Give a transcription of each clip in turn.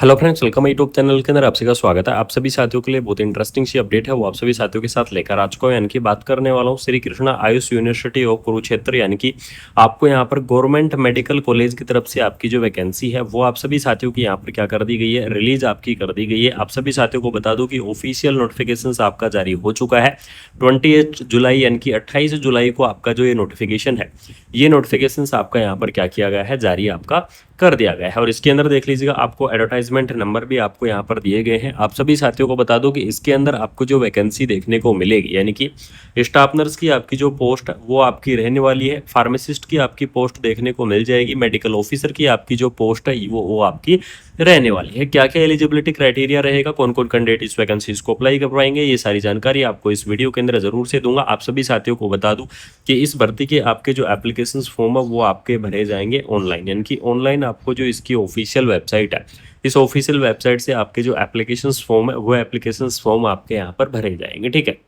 Hello friends, welcome YouTube channel के अंदर आप सभी का स्वागत है। आप सभी साथियों के लिए बहुत इंटरेस्टिंग सी अपडेट है, वो आप सभी साथियों के साथ लेकर आ चुका हूं। यानी कि बात करने वाला हूं श्री कृष्णा आयुष यूनिवर्सिटी ऑफ कुरुक्षेत्र। यानी कि आपको यहां पर गवर्नमेंट मेडिकल कॉलेज की तरफ से आपकी जो वैकेंसी है वो आप सभी साथियों की यहां पर क्या कर दी गई है, रिलीज आपकी कर दी गई है। आप सभी साथियों को बता दूं कि ऑफिशियल नोटिफिकेशन आपका जारी हो चुका है 28 जुलाई, यानी कि 28 जुलाई को आपका जो ये नोटिफिकेशन है, ये नोटिफिकेशन आपका यहाँ पर क्या किया गया है, जारी आपका कर दिया गया है। और इसके अंदर देख लीजिएगा, आपको एडवर्टाइजमेंट नंबर भी आपको यहाँ पर दिए गए हैं। आप सभी साथियों को बता दो कि इसके अंदर आपको जो वैकेंसी देखने को मिलेगी, यानी कि स्टाफ नर्स की आपकी जो पोस्ट वो आपकी रहने वाली है, फार्मासिस्ट की आपकी पोस्ट देखने को मिल जाएगी, मेडिकल ऑफिसर की आपकी जो पोस्ट है वो आपकी रहने वाली है। क्या क्या एलिजिबिलिटी क्राइटेरिया रहेगा, कौन कौन कैंडिडेट इस वैकेंसीज को अप्लाई कर पाएंगे, ये सारी जानकारी आपको इस वीडियो के अंदर जरूर से दूंगा। आप सभी साथियों को बता दूं कि इस भर्ती के आपके जो एप्लीकेशन फॉर्म है वो आपके भरे जाएंगे ऑनलाइन, यानी कि ऑनलाइन आपको जो इसकी ऑफिशियल वेबसाइट है, इस ऑफिशियल वेबसाइट से आपके जो एप्लीकेशन फॉर्म है वो एप्लीकेशन फॉर्म आपके यहाँ पर भरे जाएंगे। ठीक है,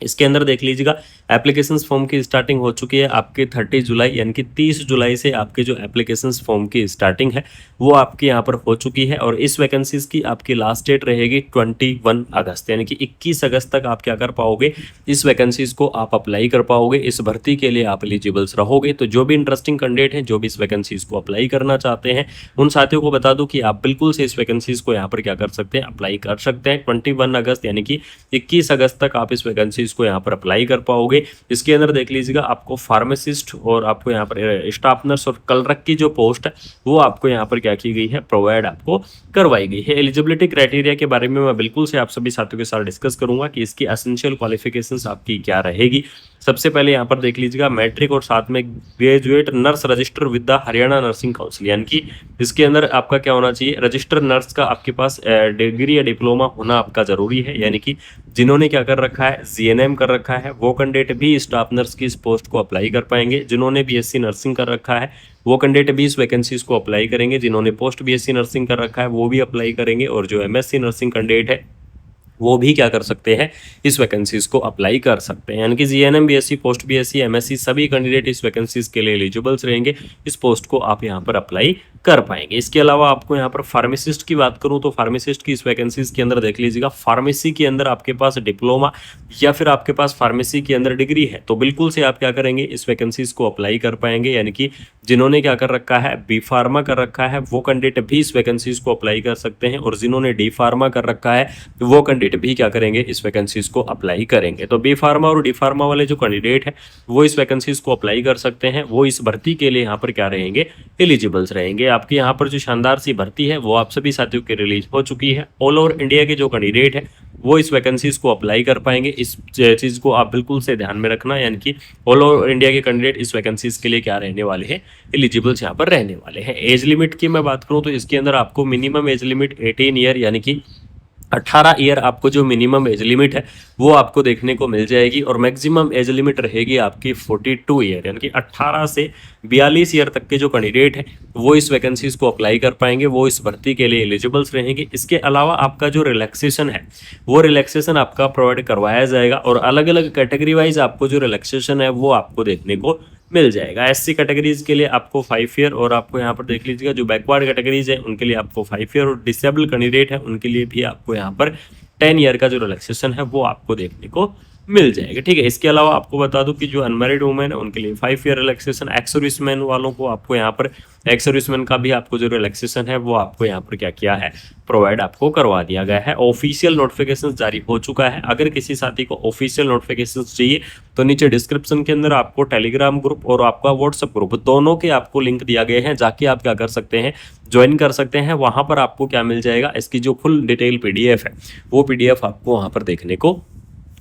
इसके अंदर देख लीजिएगा, एप्लीकेशन फॉर्म की स्टार्टिंग हो चुकी है आपके 30 जुलाई, यानी कि 30 जुलाई से आपके जो एप्लीकेशन फॉर्म की स्टार्टिंग है वो आपके यहाँ पर हो चुकी है। और इस वैकेंसीज की आपकी लास्ट डेट रहेगी 21 अगस्त, यानी कि 21 अगस्त तक आप क्या कर पाओगे, इस वैकेंसीज को आप अप्लाई कर पाओगे, इस भर्ती के लिए आप एलिजिबल्स रहोगे। तो जो भी इंटरेस्टिंग कैंडिडेट हैं, जो भी इस वैकेंसीज को अप्लाई करना चाहते हैं, उन साथियों को बता दूं कि आप बिल्कुल से इस वैकेंसीज को यहाँ पर क्या कर सकते हैं, अप्लाई कर सकते हैं। 21 अगस्त यानी कि 21 अगस्त तक आप इस वैकेंसी इसको यहाँ पर अप्लाई कर पाओगे। इसके अंदर देख लीजिएगा, आपको फार्मासिस्ट और आपको यहाँ पर स्टाफ नर्स और क्लर्क की जो पोस्ट है वो आपको यहाँ पर क्या की गई है, प्रोवाइड आपको करवाई गई है। एलिजिबिलिटी क्राइटेरिया के बारे में मैं बिल्कुल से आप सभी साथियों के साथ डिस्कस करूंगा कि इसकी एसेंशियल क्वालिफिकेशंस आपकी क्या रहेगी। सबसे पहले यहाँ पर देख लीजिएगा, मैट्रिक और साथ में graduate nurse register with the Haryana nursing council, यानी कि इसके अंदर आपका क्या होना चाहिए, रजिस्टर नर्स का आपके पास डिग्री या डिप्लोमा होना आपका जरूरी है। यानी कि जिन्होंने क्या कर रखा है, जीएनएम कर रखा है, वो कैंडिडेट भी स्टाफ नर्स की इस पोस्ट को अप्लाई कर पाएंगे। जिन्होंने बीएससी नर्सिंग कर रखा है वो कैंडिडेट भी इस वैकेंसीज को अप्लाई करेंगे। जिन्होंने पोस्ट बीएससी नर्सिंग कर रखा है वो भी अप्लाई करेंगे। और जो एमएससी नर्सिंग कैंडिडेट है वो भी क्या कर सकते हैं, इस वैकेंसीज को अप्लाई कर सकते हैं। यानी कि GNM, BSc, post BSc, MSc सभी कैंडिडेट इस वैकेंसीज के लिए एलिजिबल्स रहेंगे। इस पोस्ट को आप यहाँ पर अप्लाई कर पाएंगे। इसके अलावा आपको यहाँ पर फार्मासिस्ट की बात करूँ तो फार्मासिस्ट की इस वैकेंसीज के अंदर देख लीजिएगा, फार्मेसी के अंदर आपके पास डिप्लोमा या फिर आपके पास फार्मेसी के अंदर डिग्री है तो बिल्कुल से आप क्या करेंगे, इस वैकेंसीज को अप्लाई कर पाएंगे। यानी कि जिन्होंने क्या कर रखा है, बी फार्मा कर रखा है, वो कैंडिडेट भी इस वैकेंसीज को अप्लाई कर सकते हैं। और जिन्होंने डी फार्मा कर रखा है वो कैंडिडेट भी क्या करेंगे, इस वैकेंसीज को अप्लाई करेंगे। तो बी फार्मा और डी फार्मा वाले जो कैंडिडेट हैं वो इस वैकेंसीज को अप्लाई कर सकते हैं। वो इस भर्ती के लिए यहाँ पर क्या रहेंगे, एलिजिबल्स रहेंगे। आपके यहाँ पर जो शानदार सी भर्ती है वो आप सभी साथियों की रिलीज हो चुकी है। ऑल ओवर इंडिया के जो कैंडिडेट है वो इस वैकेंसीज को अप्लाई कर पाएंगे। इस चीज को आप बिल्कुल से ध्यान में रखना, यानी कि ऑल ओवर इंडिया के कैंडिडेट इस वैकेंसीज के लिए क्या रहने वाले हैं, एलिजिबल्स यहाँ पर रहने वाले हैं। एज लिमिट की मैं बात करूँ तो इसके अंदर आपको मिनिमम एज लिमिट 18 ईयर, यानी कि 18 ईयर आपको जो मिनिमम एज लिमिट है वो आपको देखने को मिल जाएगी। और मैक्सिमम एज लिमिट रहेगी आपकी 42 ईयर, यानी कि 18 से 42 ईयर तक के जो कैंडिडेट हैं वो इस वैकेंसीज को अप्लाई कर पाएंगे, वो इस भर्ती के लिए एलिजिबल्स रहेंगे। इसके अलावा आपका जो रिलैक्सेशन है वो रिलैक्सेशन आपका प्रोवाइड करवाया जाएगा। और अलग अलग कैटेगरी वाइज आपको जो रिलैक्सेशन है वो आपको देखने को मिल जाएगा। एससी कैटेगरीज के लिए आपको 5 ईयर, और आपको यहाँ पर देख लीजिएगा जो बैकवर्ड कैटेगरीज है उनके लिए आपको 5 ईयर, और डिसेबल कैंडिडेट है उनके लिए भी आपको यहाँ पर 10 ईयर का जो रिलैक्सेशन है वो आपको देखने को मिल जाएगा। ठीक है, इसके अलावा आपको बता दूं कि जो अनमैरिड वुमेन है उनके लिए 5 ईयर रिलैक्सेशन, एक्स सर्विसमैन वालों को आपको यहाँ पर एक्स सर्विसमैन का भी आपको जो रिलैक्सेशन है वो आपको यहाँ पर क्या किया है, प्रोवाइड आपको करवा दिया गया है। ऑफिशियल नोटिफिकेशन जारी हो चुका है। अगर किसी साथी को ऑफिशियल नोटिफिकेशन चाहिए तो नीचे डिस्क्रिप्शन के अंदर आपको टेलीग्राम ग्रुप और आपका व्हाट्सएप ग्रुप दोनों के आपको लिंक दिया गए हैं, जाके आप क्या कर सकते हैं, ज्वाइन कर सकते हैं। वहां पर आपको क्या मिल जाएगा, इसकी जो फुल डिटेल पीडीएफ है वो पीडीएफ आपको वहां पर देखने को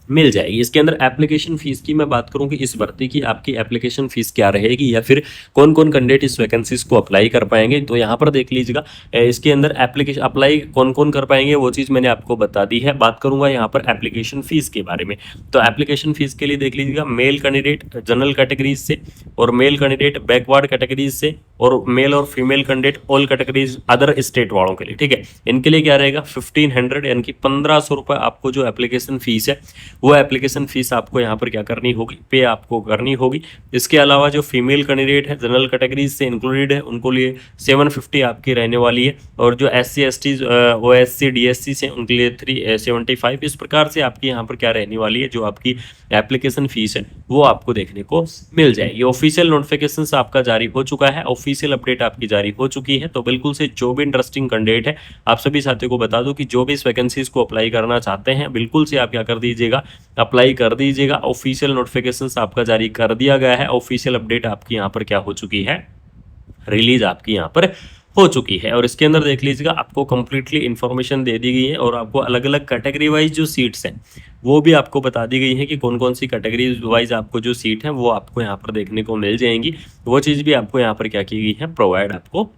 मिल जाएगी। इसके अंदर एप्लीकेशन फीस की मैं बात करूं कि इस भर्ती की आपकी एप्लीकेशन फीस क्या रहेगी या फिर कौन कौन कैंडिडेट इस वैकेंसीज को अप्लाई कर पाएंगे, तो यहाँ पर देख लीजिएगा, इसके अंदर एप्लीकेशन अप्लाई कौन कौन कर पाएंगे वो चीज़ मैंने आपको बता दी है। बात करूंगा यहाँ पर एप्लीकेशन फीस के बारे में। तो एप्लीकेशन फीस के लिए देख लीजिएगा, मेल कैंडिडेट जनरल कैटेगरीज से, और मेल कैंडिडेट बैकवर्ड कैटेगरीज से, और मेल और female candidate all categories other state वालों के लिए। ठीक है, इनके लिए क्या रहेगा, 1500 यानी कि 1500 रुपये आपको जो एप्लीकेशन फीस है वो एप्लीकेशन फीस आपको यहाँ पर क्या करनी होगी, पे आपको करनी होगी। इसके अलावा जो फीमेल कैंडिडेट है जनरल कैटेगरीज से इंक्लूडेड है उनको लिए 750 आपकी रहने वाली है, और जो SC ST OSC DSC से उनके लिए 375। इस प्रकार से आपकी यहाँ पर क्या रहने वाली है, जो आपकी एप्लीकेशन फीस है वो आपको देखने को मिल जाएगी। ऑफिशियल नोटिफिकेशन आपका जारी हो चुका है, ऑफिशियल अपडेट आपकी जारी हो चुकी है। तो बिल्कुल से जो भी इंटरेस्टिंग कैंडिडेट है, आप सभी साथियों को बता दूं कि जो भी इस वैकेंसीज को अप्लाई करना चाहते हैं बिल्कुल से आप क्या कर दीजिएगा, अप्लाई कर दीजिएगा। ऑफिशियल नोटिफिकेशन आपका जारी कर दिया गया है, ऑफिशियल अपडेट आपकी यहाँ पर क्या हो चुकी है, रिलीज आपकी यहाँ पर हो चुकी है। और इसके अंदर देख लीजिएगा आपको कंप्लीटली इन्फॉर्मेशन दे दी गई है, और आपको अलग अलग कैटेगरी वाइज जो सीट्स हैं वो भी आपको बता दी गई है कि कौन कौन सी कैटेगरी वाइज आपको जो सीट है वो आपको यहाँ पर देखने को मिल जाएंगी। वो चीज़ भी आपको यहाँ पर क्या की गई है, प्रोवाइड आपको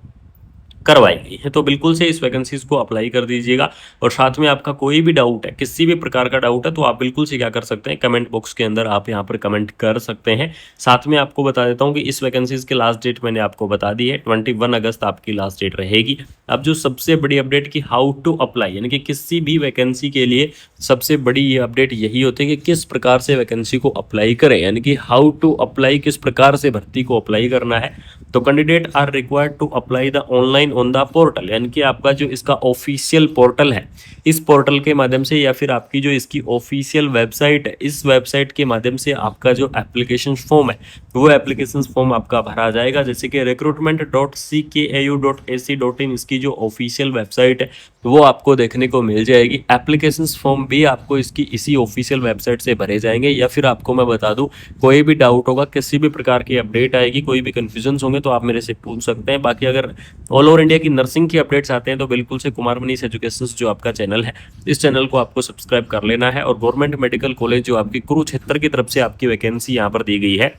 करवाई गई है। तो बिल्कुल से इस वैकेंसीज को अप्लाई कर दीजिएगा। और साथ में आपका कोई भी डाउट है, किसी भी प्रकार का डाउट है, तो आप बिल्कुल से क्या कर सकते हैं, कमेंट बॉक्स के अंदर आप यहाँ पर कमेंट कर सकते हैं। साथ में आपको बता देता हूँ कि इस वैकेंसीज की लास्ट डेट मैंने आपको बता दी है, 21 अगस्त आपकी लास्ट डेट रहेगी। अब जो सबसे बड़ी अपडेट की हाउ टू अप्लाई, यानी कि किसी भी वैकेंसी के लिए सबसे बड़ी ये अपडेट यही होती है कि किस प्रकार से वैकेंसी को अप्लाई करें, यानी कि हाउ टू अप्लाई, किस प्रकार से भर्ती को अप्लाई करना है। तो candidate are required to apply the online on the portal, यानी कि आपका जो इसका ऑफिशियल पोर्टल है, इस पोर्टल के माध्यम से या फिर आपकी जो इसकी ऑफिशियल वेबसाइट है, इस वेबसाइट के माध्यम से आपका जो एप्लीकेशन फॉर्म है वो एप्लीकेशन फॉर्म आपका भरा जाएगा। जैसे कि recruitment.ckau.ac.in इसकी जो ऑफिशियल वेबसाइट है वो आपको देखने को मिल जाएगी। एप्लीकेशन फॉर्म भी आपको इसकी इसी ऑफिशियल वेबसाइट से भरे जाएंगे। या फिर आपको मैं बता दूं, कोई भी डाउट होगा, किसी भी प्रकार की अपडेट आएगी, कोई भी कन्फ्यूजन होंगे तो आप मेरे से पूछ सकते हैं। बाकी अगर ऑल ओवर इंडिया की नर्सिंग की अपडेट्स आते हैं तो बिल्कुल से कुमार मनीष एजुकेशन जो आपका चैनल है, इस चैनल को आपको सब्सक्राइब कर लेना है। और गवर्नमेंट मेडिकल कॉलेज जो आपकी कुरुक्षेत्र की तरफ से आपकी वैकेंसी यहाँ पर दी गई है,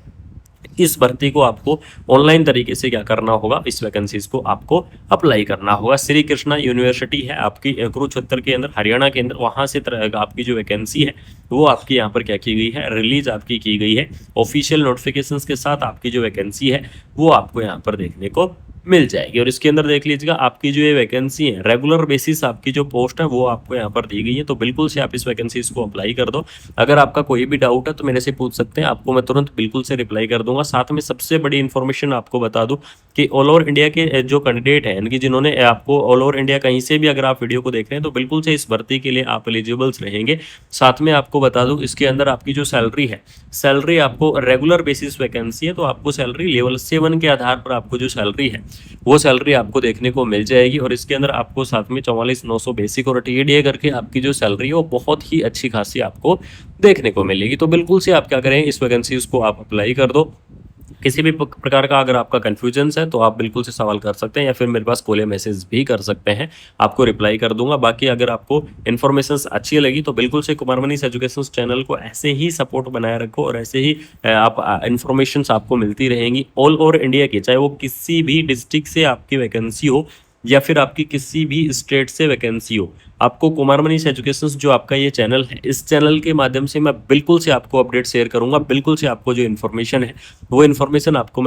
इस भर्ती को आपको ऑनलाइन तरीके से क्या करना होगा, इस वैकेंसीज को आपको अप्लाई करना होगा। श्री कृष्णा यूनिवर्सिटी है आपकी कुरुक्षेत्र के अंदर, हरियाणा के अंदर, वहां से आपकी जो वैकेंसी है वो आपकी यहाँ पर क्या की गई है, रिलीज आपकी की गई है। ऑफिशियल नोटिफिकेशंस के साथ आपकी जो वैकेंसी है वो आपको यहाँ पर देखने को मिल जाएगी। और इसके अंदर देख लीजिएगा आपकी जो ये वैकेंसी है, रेगुलर बेसिस आपकी जो पोस्ट है वो आपको यहाँ पर दी गई है। तो बिल्कुल से आप इस वैकेंसी को अप्लाई कर दो। अगर आपका कोई भी डाउट है तो मेरे से पूछ सकते हैं, आपको मैं तुरंत बिल्कुल से रिप्लाई कर दूंगा। साथ में सबसे बड़ी इन्फॉर्मेशन आपको बता दूं कि ऑल ओवर इंडिया के जो कैंडिडेट हैं, यानी कि जिन्होंने आपको ऑल ओवर इंडिया कहीं से भी अगर आप वीडियो को देख रहे हैं तो बिल्कुल से इस भर्ती के लिए आप एलिजिबल्स रहेंगे। साथ में आपको बता दूं इसके अंदर आपकी जो सैलरी है, सैलरी आपको रेगुलर बेसिस वैकेंसी है तो आपको सैलरी लेवल 7 के आधार पर आपको जो सैलरी है वो सैलरी आपको देखने को मिल जाएगी। और इसके अंदर आपको साथ में 44,900 बेसिक और TDA करके आपकी जो सैलरी है वो बहुत ही अच्छी खासी आपको देखने को मिलेगी। तो बिल्कुल से आप क्या करें, इस वैकेंसीज को आप अप्लाई कर दो। किसी भी प्रकार का अगर आपका कन्फ्यूजन है तो आप बिल्कुल से सवाल कर सकते हैं, या फिर मेरे पास कॉल या मैसेज भी कर सकते हैं, आपको रिप्लाई कर दूंगा। बाकी अगर आपको इन्फॉर्मेशन अच्छी लगी तो बिल्कुल से कुमार मनीष एजुकेशन चैनल को ऐसे ही सपोर्ट बनाए रखो, और ऐसे ही आप इन्फॉर्मेशन आपको मिलती रहेंगी ऑल ओवर इंडिया की, चाहे वो किसी भी डिस्ट्रिक्ट से आपकी वैकेंसी हो या फिर आपकी किसी भी स्टेट से वैकेंसी हो। आपको कुमार मनीष एजुकेशन जो आपका ये चैनल है, इस चैनल के माध्यम से मैं बिल्कुल से आपको अपडेट शेयर करूंगा। बिल्कुल से आपको जो इन्फॉर्मेशन है वो इन्फॉर्मेशन आपको मैं